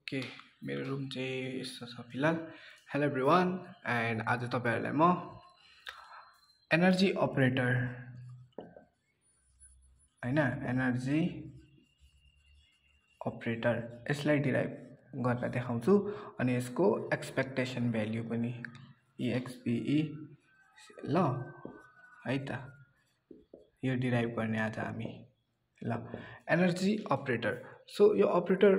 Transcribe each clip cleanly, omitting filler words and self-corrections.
Okay मेरो room चाहिँ यस्तो छ फिलहाल। हेलो एभ्रिवान एन्ड आज तपाईहरुलाई म एनर्जी अपरेटर एनर्जी अपरेटर यसलाई डिराइभ गरेर देखाउँछु अनि यसको एक्सपेक्टेसन भ्यालु पनि EXPE ल है त यो डिराइभ गर्ने आज हामी ल एनर्जी अपरेटर। सो यो अपरेटर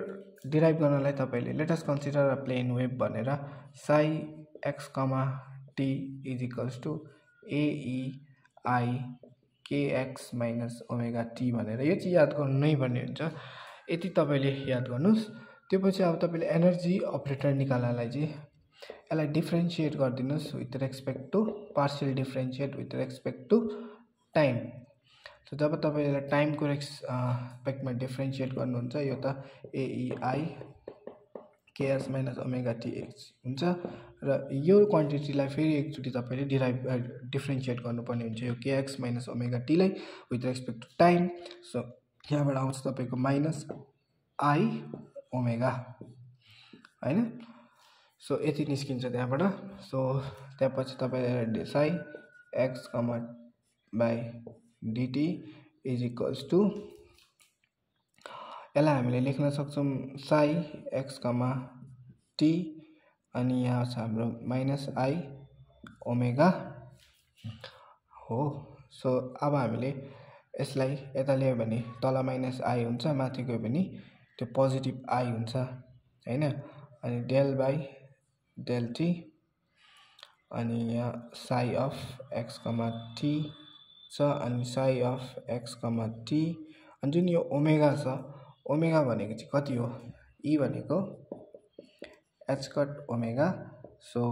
डिराइभ गर्नलाई तपाईले let us consider a plane wave भनेर psi x, t is equals to AEI kx minus omega t भनेर यो चाहिँ याद गर्नु नै पर्ने हुन्छ। यति तपाईले याद गर्नुस्। त्यसपछि अब तपाईले एनर्जी अपरेटर निकाल्नलाई चाहिँ यसलाई डिफरेन्शिएट गरिदिनुस् with respect to partial differentiate with respect to time. So जब तपाईले टाइम को रेस्पेक्टमा डिफरेन्शिएट गर्नुहुन्छ यो त AEI kx minus omega tx हुन्छ र यो क्वान्टिटीलाई फेरि एकचोटी तपाईले डिफरेन्शिएट गर्नुपर्ने हुन्छ यो kx माइनस ओमेगा t लाई with respect to time. So यहाँबाट आउँछ तपाईको माइनस I ओमेगा हैन। सो यति निस्किन्छ त्यहाँबाट। सो त्यसपछि तपाईले psi x by dt is equals to यसलाई हामीले लेख्न सक्छौं psi x, t अनि यहाँ छ हाम्रो माइनस I ओमेगा हो। सो अब हामीले यसलाई यता ल्यायो भने तल माइनस I हुन्छ, माथि गयो भने त्यो पोजिटिभ I हुन्छ हैन। अनि डेल बाइ डेल t अनि यहाँ psi अफ x, t छ अनि psi अफ x, t अनि जुन यो ओमेगा छ ओमेगा भनेको चाहिँ कति हो E भनेको h cut omega. So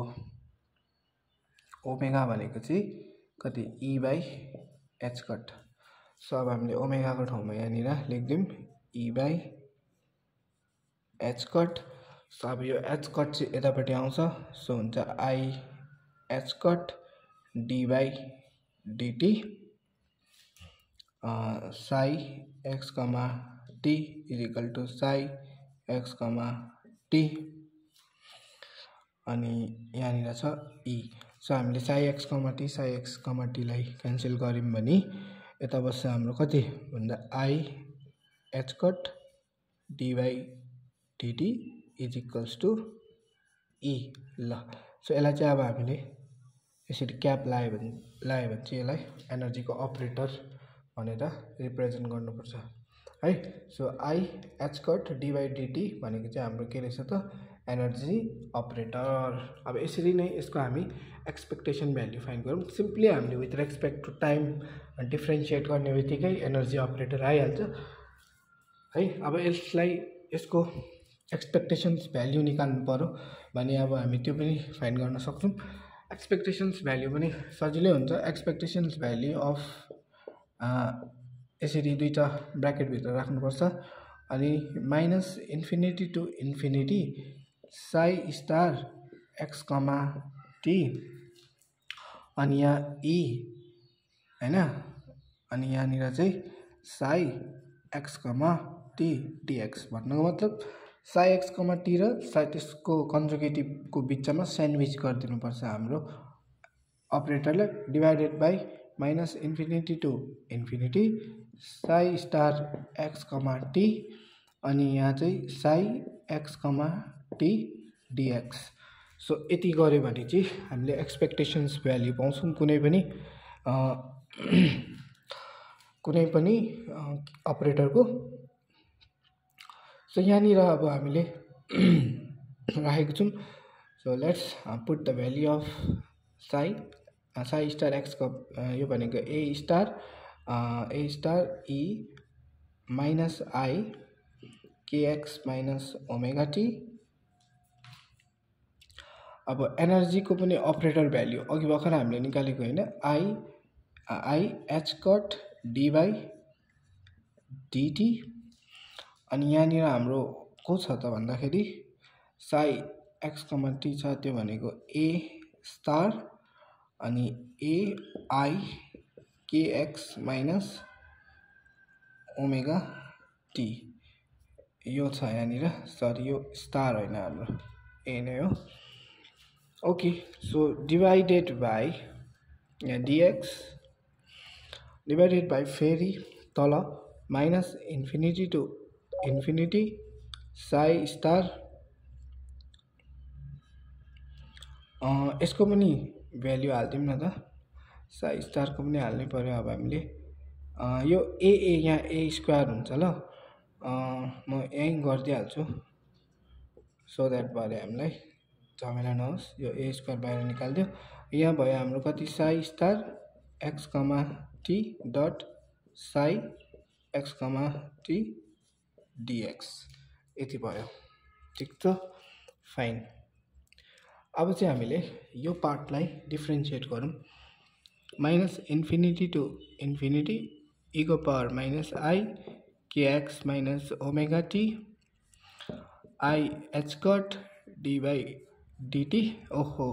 omega भनेको चाहिँ कति E by h cut. So अब हामीले ओमेगा को ठाउँमा यहाँनिर लेख्दियौं E by h cut. So अब यो h कट चाहिँ यतापट्टि आउँछ। सो हुन्छ I h cut d by dt psi x, t is equal to psi x, t अनि यहाँनिर छ E। सो हामीले psi x, t लाई क्यान्सल गर्यौं भने यता बस्छ हाम्रो कति भन्दा I h cut d by dt is equals to E ल। सो यसलाई चाहिँ अब हामीले यसरी क्याप लायो भने चाहिँ यसलाई एनर्जीको अपरेटर भनेर रिप्रेजेन्ट गर्नुपर्छ है। So I h cut d by dt भनेको चाहिँ हाम्रो के रहेछ त एनर्जी अपरेटर। अब यसरी नै यसको हामी एक्सपेक्टेसन भ्यालु फाइन्ड गरौँ। सिम्पली हामीले with respect to time differentiate गर्ने बित्तिकै एनर्जी अपरेटर आइहाल्छ है। अब यसलाई यसको एक्सपेक्टेसन्स भ्यालु निकाल्नु पर्यो भने अब हामी त्यो पनि फाइन्ड गर्न सक्छौं। एक्सपेक्टेसन्स भ्यालु पनि सजिलै हुन्छ। एक्सपेक्टेसन्स भ्यालु अफ यसरी दुईटा ब्र्याकेट भित्र राख्नुपर्छ अनि minus infinity to infinity psi star x, t अनि यहाँ E हैन अनि यहाँनिर चाहिँ psi x, t dx भन्नुको मतलब psi x, t र त्यसको कन्जुगेटिभ को बिचमा स्यान्डविच गरिदिनु पर्छ हाम्रो अपरेटरलाई divided by minus infinity to infinity psi star x, t अनि यहाँ चाहिँ psi x, t dx। So यति गर्यो भने चाहिँ हामीले एक्सपेक्टेसन्स भ्यालु पाउँछौं कुनै पनि अपरेटरको। सो यहाँनिर अब हामीले राखेको छौं। So let's put the value of psi star x को यो भनेको a star E minus I kx minus omega t। अब एनर्जी को पनि अपरेटर भ्यालु अघि भर्खर हामीले निकालेको हैन I h cut d by dt अनि यहाँनिर हाम्रो को छ त भन्दाखेरि psi x, t छ त्यो भनेको a स्टार अनि AI kx minus omega t यो छ यहाँनिर, सरी यो स्टार होइन हाम्रो, ए नै हो। ओके, सो डिभाइडेड बाई यहाँ डिएक्स डिभाइडेड बाई फेरि तल minus infinity to infinity psi star, यसको पनि भ्याल्यु हालिदिउँ न त, साई स्टारको पनि हाल्नै पऱ्यो अब हामीले। यो ए यहाँ ए स्क्वायर हुन्छ ल, म यहीँ गरिदिइहाल्छु सो द्याट भयो हामीलाई झमेला नहोस्। यो ए स्क्वायर बाहिर निकालिदियो, यहाँ भयो हाम्रो कति psi star x comma t dot psi x comma t d x, यति भयो। ठिक छ, फाइन। अब चाहिँ हामीले यो पार्टलाई डिफ्रेन्सिएट गरौँ। Minus infinity to infinity e को power minus i kx minus omega t i h cut d by d t. ओहो,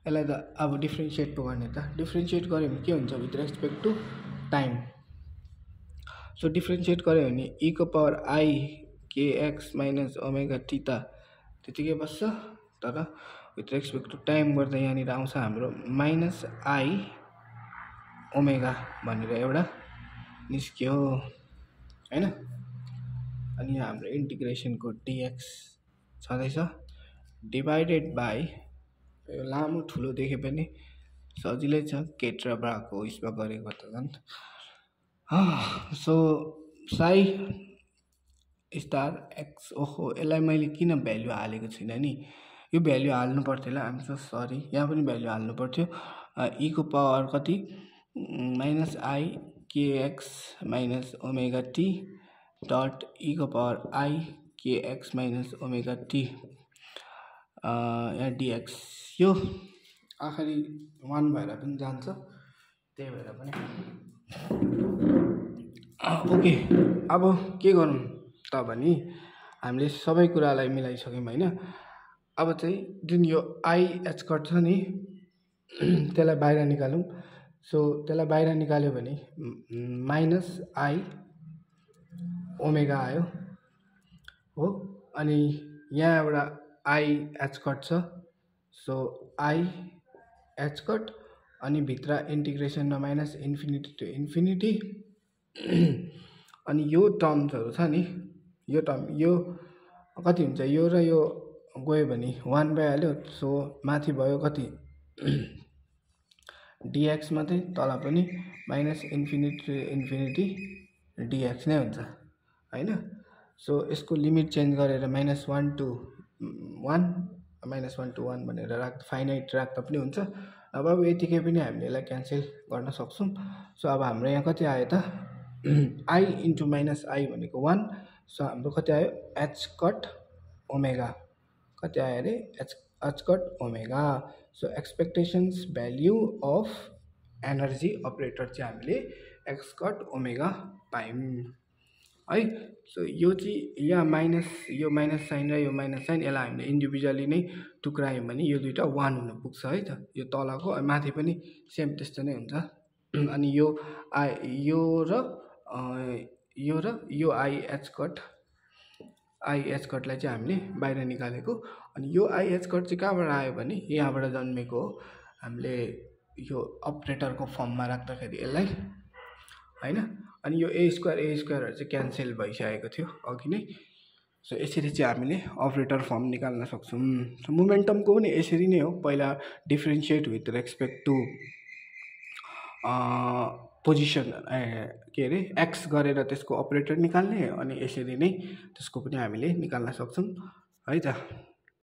यसलाई त अब डिफ्रेन्सिएट पो गर्ने त, डिफ्रेन्सिएट गऱ्यो भने के हुन्छ with respect to time. So differentiate गऱ्यो भने e को power i kx minus omega t त त्यतिकै बस्छ, तर विथ रेस्पेक्ट टु टाइम गर्दा यहाँनिर आउँछ हाम्रो माइनस आई ओमेगा भनेर एउटा निस्क्यो हैन। अनि यहाँ हाम्रो इन्टिग्रेसनको डिएक्स छँदैछ डिभाइडेड बाई, यो लामो ठुलो देखे पनि सजिलै छ, केट र ब्राको उयसमा गरेको त झन्। सो साई स्टार एक्स, ओहो यसलाई मैले किन भ्याल्यु हालेको छुइनँ नि, यो भ्याल्यु हाल्नु पर्थ्यो होला, आइएम सो सरी, यहाँ पनि भ्याल्यु हाल्नु पर्थ्यो। ई को पावर कति minus i kx minus omega t dot e को power i kx minus omega t यहाँ डिएक्स, यो आखिरी 1 भएर पनि जान्छ, त्यही भएर पनि ओके। अब के गरौँ त भने हामीले सबै कुरालाई मिलाइसक्यौँ होइन। अब चाहिँ जुन यो आई एच कट छ नि त्यसलाई बाहिर निकालौँ। सो त्यसलाई बाहिर निकाल्यो भने माइनस आई ओमेगा आयो हो, अनि यहाँ एउटा आई एच कट छ, सो आई एच कट, अनि भित्र इन्टिग्रेसनमा माइनस इन्फिनिटी टु इन्फिनिटी, अनि यो टर्म्सहरू छ नि, यो टर्म यो कति हुन्छ, यो र यो गयो भने 1 भइहाल्यो। सो माथि भयो कति डिएक्स मात्रै, तल पनि minus infinity to infinity d x नै हुन्छ होइन। सो यसको लिमिट चेन्ज गरेर -1 to 1 -1 to 1 भनेर राख्दा फाइनाइट राख्दा पनि हुन्छ। अब यतिकै पनि हामीले यसलाई क्यान्सल गर्न सक्छौँ। सो अब हाम्रो यहाँ कति आयो त, आई इन्टु माइनस आई भनेको 1, सो हाम्रो कति आयो एच कट ओमेगा, कति आयो अरे H cut omega. So expectations value of energy operator चाहिँ हामीले एक्स कट ओमेगा पायौँ है। सो यो चाहिँ यहाँ यो माइनस साइन र यो माइनस साइन, यसलाई हामीले इन्डिभिजुअली नै टुक्रायौँ भने यो दुइटा 1 हुन पुग्छ है त। यो तलको माथि पनि सेम त्यस्तो नै हुन्छ। अनि यो यो आई एच कटलाई चाहिँ हामीले बाहिर निकालेको। अनि यो आई एच कट चाहिँ कहाँबाट आयो भने यहाँबाट जन्मेको हो, हामीले यो अपरेटरको फर्ममा राख्दाखेरि यसलाई होइन। अनि यो ए स्क्वायरहरू चाहिँ क्यान्सल भइसकेको थियो अघि नै। सो यसरी चाहिँ हामीले अपरेटर फर्म निकाल्न सक्छौँ। सो मोमेन्टमको पनि यसरी नै हो, पहिला differentiate with respect to position के अरे एक्स गरेर त्यसको अपरेटर निकाल्ने, अनि यसरी नै त्यसको पनि हामीले निकाल्न सक्छौँ है त।